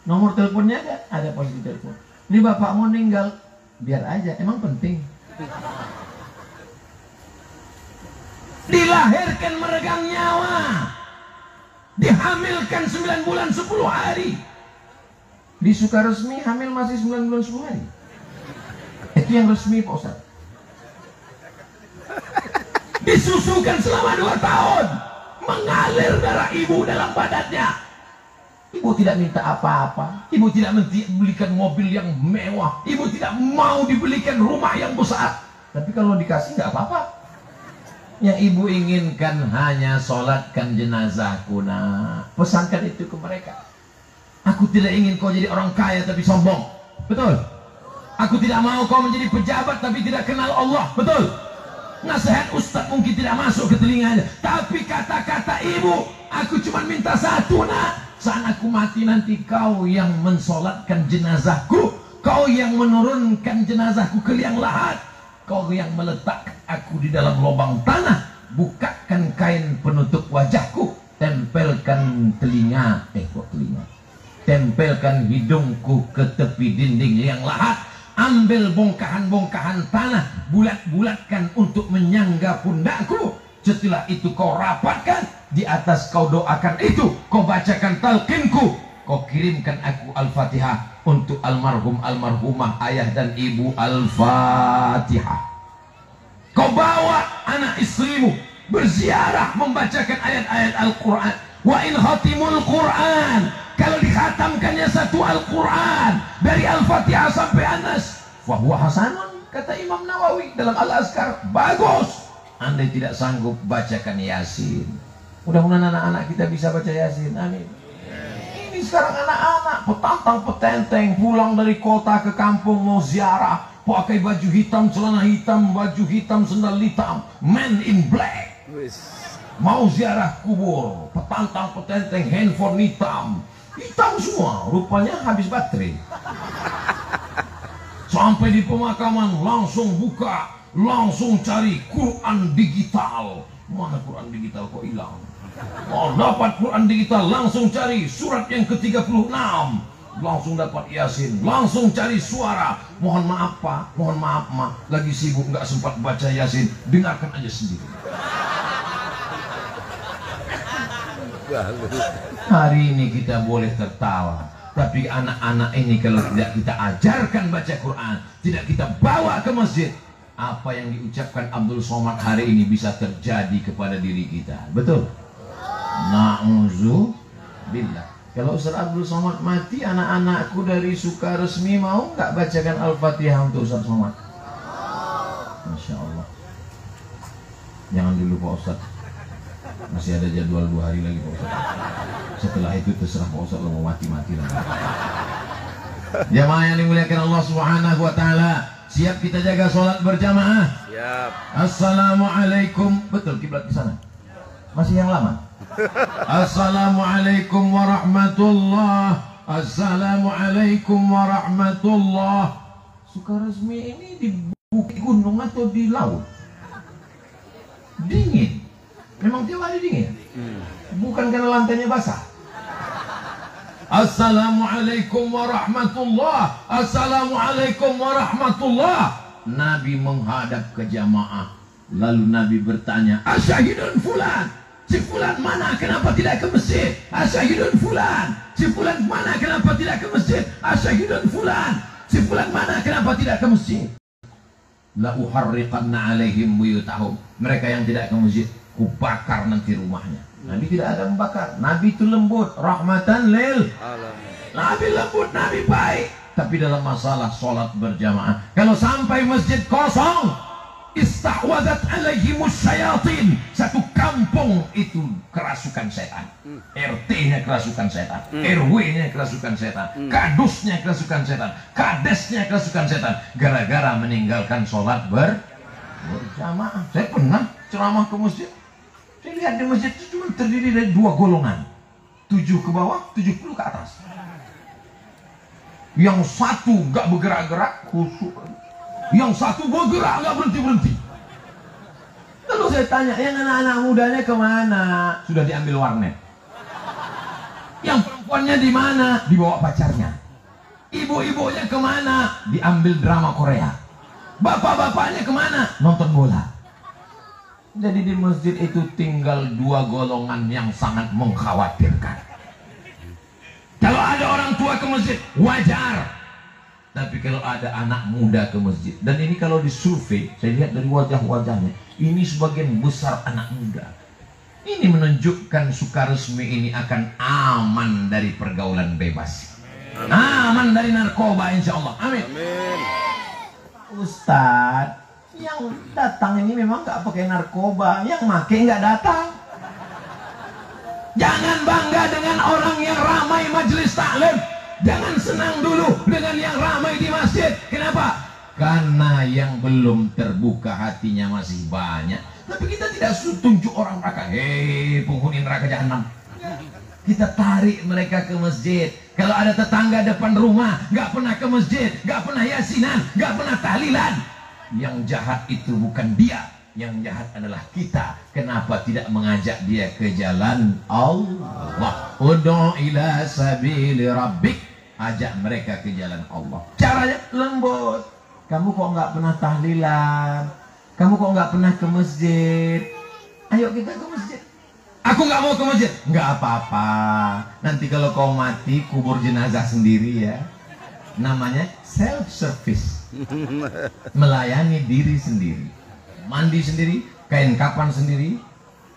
Nomor teleponnya ada posisi telepon. Ini bapak mau meninggal, biar aja. Emang penting. Dilahirkan meregang nyawa, dihamilkan 9 bulan 10 hari. Di Sukaresmi hamil masih 9 bulan 10 hari. Itu yang resmi Pak Ustaz. Disusukan selama 2 tahun, mengalir darah ibu dalam badannya. Ibu tidak minta apa-apa, ibu tidak belikan mobil yang mewah, ibu tidak mau dibelikan rumah yang besar. Tapi kalau dikasih nggak apa-apa. Yang ibu inginkan hanya sholatkan jenazahku, nak. Pesankan itu ke mereka. Aku tidak ingin kau jadi orang kaya tapi sombong. Betul? Aku tidak mau kau menjadi pejabat tapi tidak kenal Allah. Betul? Nasihat ustaz mungkin tidak masuk ke telinganya, tapi kata-kata ibu, aku cuma minta satu, nak. Saat aku mati nanti kau yang mensolatkan jenazahku, kau yang menurunkan jenazahku ke liang lahat, kau yang meletakkan aku di dalam lubang tanah, bukakan kain penutup wajahku, tempelkan telinga, tempelkan hidungku ke tepi dinding liang lahat, ambil bongkahan-bongkahan tanah, bulat-bulatkan untuk menyangga pundakku. Setelah itu kau rapatkan, di atas kau doakan itu, kau bacakan talqinku, kau kirimkan aku Al-Fatihah untuk almarhum almarhumah ayah dan ibu. Al-Fatihah. Kau bawa anak istrimu berziarah membacakan ayat-ayat Al-Quran. Wa in khatimul Quran, kalau dikhatamkannya satu Al-Quran dari Al-Fatihah sampai Anas, fahuwa hasanun, kata Imam Nawawi dalam Al-Azkar, bagus. Andai tidak sanggup, bacakan Yasin. Mudah-mudahan anak-anak kita bisa baca Yasin. Amin. Ini sekarang anak-anak petantang petenteng pulang dari kota ke kampung mau ziarah, pakai baju hitam, celana hitam, baju hitam, sendal hitam, man in black. Mau ziarah kubur, petantang petenteng, handphone hitam, hitam semua. Rupanya habis baterai. Sampai di pemakaman langsung buka, langsung cari Quran digital. Mana Quran digital kok hilang? Oh, dapat Quran digital, langsung cari surat yang ke-36, langsung dapat Yasin, langsung cari suara. Mohon maaf Pak, mohon maaf Ma, lagi sibuk nggak sempat baca Yasin, dengarkan aja sendiri. Hari ini kita boleh tertawa, tapi anak-anak ini kalau tidak kita ajarkan baca Quran, tidak kita bawa ke masjid, apa yang diucapkan Abdul Somad hari ini bisa terjadi kepada diri kita. Betul? Na'udzubillah. Kalau Ustaz Abdul Somad mati, anak-anakku dari Sukaresmi mau nggak bacakan Al-Fatihah untuk Ustaz Somad? Masya Allah. Jangan dulu Pak Ustaz, masih ada jadwal 2 hari lagi Pak Ustaz. Setelah itu terserah Pak Ustaz, lo mau mati-mati lagi. Jamaah yang dimuliakan Allah Subhanahu wa Ta'ala, siap kita jaga sholat berjamaah? Siap. Assalamualaikum. Betul, kiblat di sana. Masih yang lama. Assalamualaikum warahmatullah. Assalamualaikum warahmatullah. Sukaresmi ini di bukit gunung atau di laut? Dingin. Memang tiap hari dingin. Bukan karena lantainya basah. Assalamualaikum warahmatullah. Assalamualaikum warahmatullah. Nabi menghadap ke jamaah, lalu Nabi bertanya, asyahidun fulan, si fulan mana, kenapa tidak ke masjid? Asyahidun fulan, si fulan mana, kenapa tidak ke masjid? Asyahidun fulan, si fulan mana, kenapa tidak ke masjid? La uharriqanna alaihim buyutahum, mereka yang tidak ke masjid, kubakar nanti rumahnya. Nabi tidak ada membakar. Nabi itu lembut, rahmatan lil alamin. Nabi lembut, Nabi baik. Tapi dalam masalah sholat berjamaah, kalau sampai masjid kosong, istahwadat alaihimus syayatin. Satu kampung itu kerasukan setan. RT-nya kerasukan setan, RW-nya kerasukan setan, kadusnya kerasukan setan, kadesnya kerasukan setan, gara-gara meninggalkan sholat berjamaah. Saya pernah ceramah ke masjid. Saya lihat di masjid itu cuma terdiri dari 2 golongan, 7 ke bawah, 70 ke atas. Yang satu gak bergerak-gerak, khusyuk. Yang satu bergerak gak berhenti-berhenti. Lalu saya tanya, yang anak-anak mudanya kemana? Sudah diambil warnet. Yang perempuannya di mana? Dibawa pacarnya. Ibu-ibunya kemana? Diambil drama Korea. Bapak-bapaknya kemana? Nonton bola. Jadi di masjid itu tinggal 2 golongan yang sangat mengkhawatirkan. Kalau ada orang tua ke masjid, wajar. Tapi kalau ada anak muda ke masjid, dan ini kalau disurvei, saya lihat dari wajah-wajahnya, ini sebagian besar anak muda. Ini menunjukkan Sukaresmi ini akan aman dari pergaulan bebas. Aman dari narkoba, insya Allah. Amin. Ustadz, yang datang ini memang gak pakai narkoba, yang make gak datang. Jangan bangga dengan orang yang ramai majelis taklim. Jangan senang dulu dengan yang ramai di masjid. Kenapa? Karena yang belum terbuka hatinya masih banyak. Tapi kita tidak tunjuk orang neraka. Hei, penghuni neraka jahanam. Kita tarik mereka ke masjid. Kalau ada tetangga depan rumah gak pernah ke masjid, gak pernah yasinan, gak pernah tahlilan, yang jahat itu bukan dia, yang jahat adalah kita. Kenapa tidak mengajak dia ke jalan Allah? Ud'u ila sabili rabbik. Ajak mereka ke jalan Allah. Caranya lembut. Kamu kok nggak pernah tahlilan? Kamu kok nggak pernah ke masjid? Ayo kita ke masjid. Aku nggak mau ke masjid. Nggak apa-apa. Nanti kalau kau mati, kubur jenazah sendiri ya. Namanya self service. Melayani diri sendiri. Mandi sendiri, kain kapan sendiri,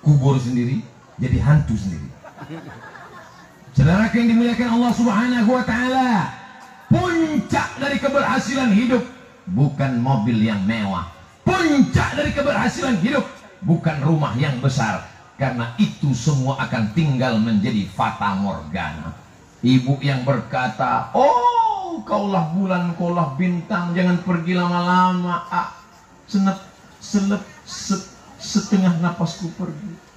kubur sendiri, jadi hantu sendiri. Saudara yang dimuliakan Allah Subhanahu wa taala, puncak dari keberhasilan hidup bukan mobil yang mewah. Puncak dari keberhasilan hidup bukan rumah yang besar, karena itu semua akan tinggal menjadi fata morgana. Ibu yang berkata, "Oh, kaulah bulan, kaulah bintang, jangan pergi lama-lama." Setengah napasku pergi.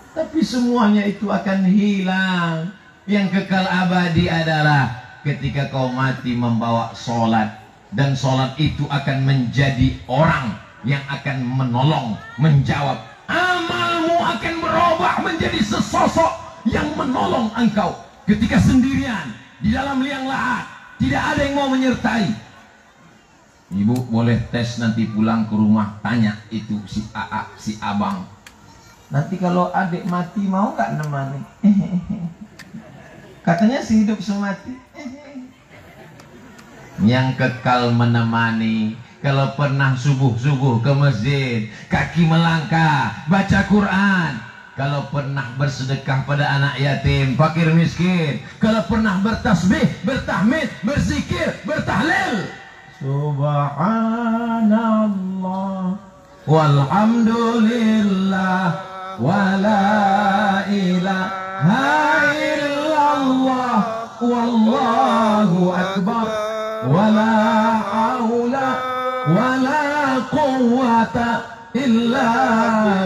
Tapi semuanya itu akan hilang. Yang kekal abadi adalah ketika kau mati membawa sholat. Dan sholat itu akan menjadi orang yang akan menolong, menjawab. Amalmu akan berubah menjadi sesosok yang menolong engkau. Ketika sendirian di dalam liang lahat, tidak ada yang mau menyertai. Ibu boleh tes nanti pulang ke rumah, tanya itu si AA, si abang. Nanti kalau adik mati mau nggak nemani? Katanya si hidup semati. Yang kekal menemani. Kalau pernah subuh-subuh ke masjid, kaki melangkah, baca Quran. Kalau pernah bersedekah pada anak yatim, fakir miskin. Kalau pernah bertasbih, bertahmid, berzikir, bertahlil. Subhanallah walhamdulillah wala ilaha illallah wallahu akbar wala haula wala quwwata illa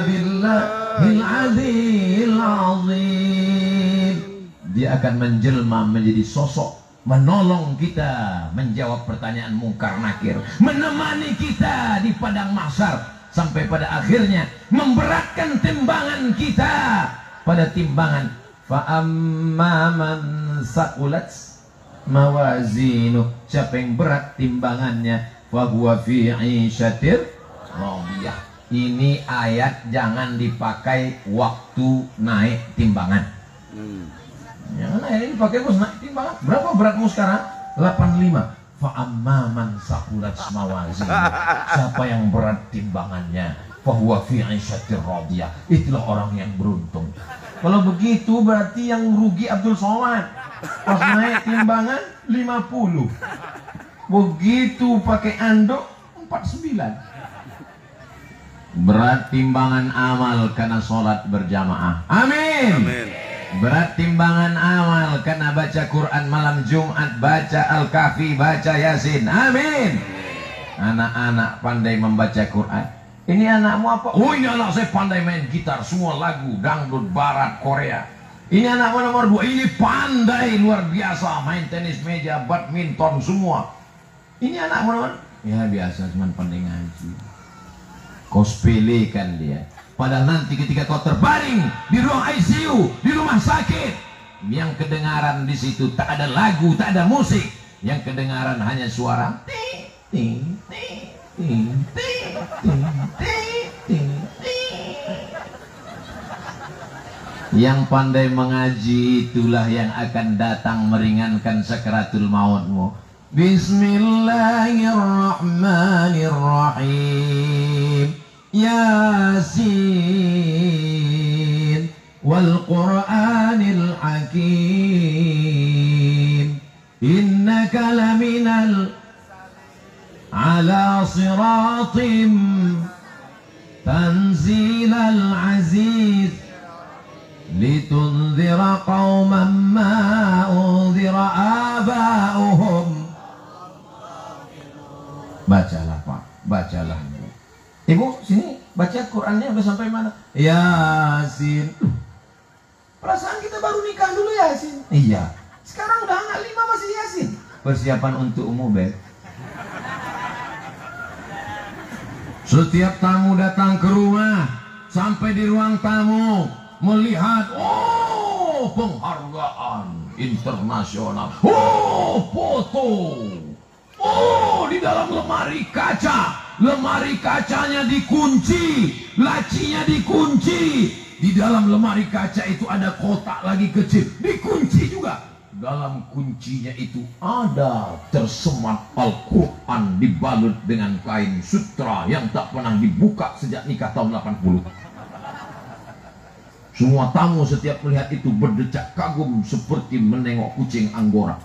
billahil azizil azim. Dia akan menjelma menjadi sosok menolong kita menjawab pertanyaan mungkar nakir, menemani kita di padang mahsyar, sampai pada akhirnya memberatkan timbangan kita pada timbangan. Fa amma man saqulat mawazinu, siapa yang berat timbangannya, fa huwa fi 'ishatir radiyah. Ini ayat jangan dipakai waktu naik timbangan. Jangan ini pakai bos naik timbangan. Berapa beratmu sekarang? 85. Fa amma man saqulat mawazinu, siapa yang berat timbangannya, fa huwa fi 'ishatir radiyah, itulah orang yang beruntung. Kalau begitu berarti yang rugi Abdul Somad. Pas naik timbangan 50. Begitu pakai anduk 49. Berat timbangan amal karena sholat berjamaah. Amin. Amin. Berat timbangan amal karena baca Quran malam Jumat, baca Al-Kahfi, baca Yasin. Amin. Anak-anak pandai membaca Quran. Ini anakmu apa? Oh, ini anak saya pandai main gitar, semua lagu dangdut barat Korea. Ini anakmu nomor 2, ini pandai luar biasa main tenis meja, badminton semua. Ini anakmu nomor, ya biasa cuman pandai ngaji. Kau sepelekan dia. Padahal nanti ketika kau terbaring di ruang ICU, di rumah sakit, yang kedengaran di situ tak ada lagu, tak ada musik, yang kedengaran hanya suara ting ting ting ting ting ting ting ting. Yang pandai mengaji itulah yang akan datang meringankan sakaratul mautmu. Bismillahirrahmanirrahim. Yasin wal Qur'anil Hakim innaka laminal ala siratim tanzilal aziz litunzira qauman ma unzira aba'uhum. Bacalah Pak, bacalah Ibu, sini baca Qurannya udah sampai mana? Yasin. Perasaan kita baru nikah dulu Yasin. Iya. Sekarang udah anak 5 masih Yasin. Persiapan untuk umum, Beb. Setiap tamu datang ke rumah, sampai di ruang tamu, melihat, oh, penghargaan internasional. Oh, foto. Oh, di dalam lemari kaca. Lemari kacanya dikunci, lacinya dikunci. Di dalam lemari kaca itu ada kotak lagi kecil, dikunci juga. Dalam kuncinya itu ada tersemat Al-Quran dibalut dengan kain sutra yang tak pernah dibuka sejak nikah tahun 80. Semua tamu setiap melihat itu berdecak kagum seperti menengok kucing Anggora.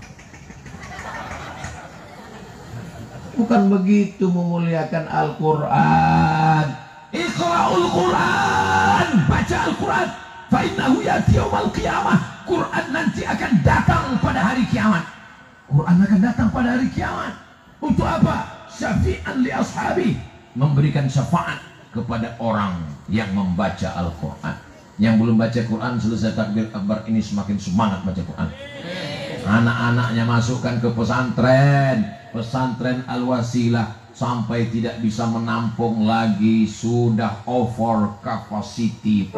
Bukan begitu memuliakan Al-Quran. Iqra'ul Quran, baca Al-Quran. Fa innahu ya'ti yaumal qiyamah. Quran nanti akan datang pada hari kiamat. Quran akan datang pada hari kiamat. Untuk apa? Syafi'an li ashabi, memberikan syafaat kepada orang yang membaca Al-Quran. Yang belum baca Quran selesai takbir akbar ini semakin semangat baca Quran. Anak-anaknya masukkan ke pesantren Al-Wasilah, sampai tidak bisa menampung lagi, sudah over capacity.